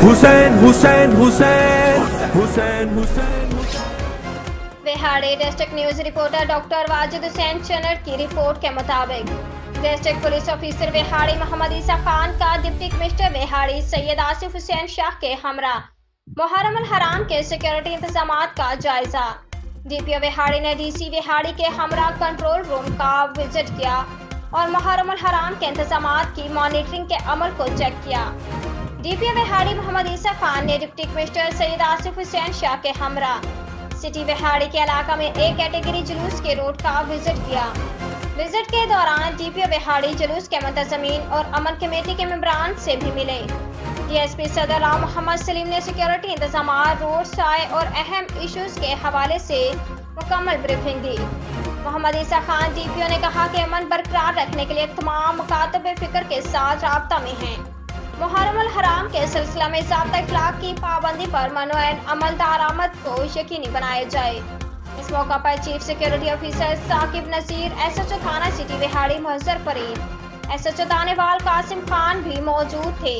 हुसैन हुसैन हुसैन हुसैन हुसैन बिहाड़ी district news reporter doctor Wajid Hussain चनट की रिपोर्ट के मुताबिक डिस्ट्रिक्ट पुलिस ऑफिसर बिहाड़ी मोहम्मद ईसा खान का डिप्टी कमिश्नर बिहाड़ी सैयद आसिफ हुसैन शाह के हमरा मुहर्रम अल हराम के सिक्योरिटी इंतजामात का जायजा। डीपीओ बिहाड़ी ने डीसी बिहाड़ी के हमरा कंट्रोल रूम का विजिट किया और मुहर्रम अल हराम के इंतजामात की मॉनिटरिंग के अमल को चेक किया। डीपीओ बिहाड़ी मोहम्मद ईसा खान ने डिप्टी कमिश्नर सैयद आसिफ हुसैन शाह के हमरा सिटी बिहाड़ी के इलाका में ए कैटेगरी जुलूस के रोड का विजिट किया। विजिट के दौरान डीपीओ बिहाड़ी जुलूस के मुंतजमीन और अमन कमेटी के मेंबरान से भी मिले। डीएसपी सदर राव मोहम्मद सलीम ने सिक्योरिटी इंतजाम, रोड साय और अहम इश्यूज के हवाले से मुकम्मल ब्रीफिंग दी। मोहम्मद ईसा खान डीपीओ ने कहा कि अमन बरकरार रखने के लिए तमाम मुकातबे फिक्र के साथ राब्ता में हैं। मुहर्रम अल हराम के सिलसिला में ज़ाब्ता इखलाक की पाबंदी पर मनोएन अमल दरामद को यकीनी बनाया जाए। इस मौका पर चीफ सिक्योरिटी ऑफिसर साकिब नज़ीर, एसएचओ थाना सिटी बिहाड़ी मुहज्जर फरीद, एसएचओ दानेवाल कासिम खान भी मौजूद थे।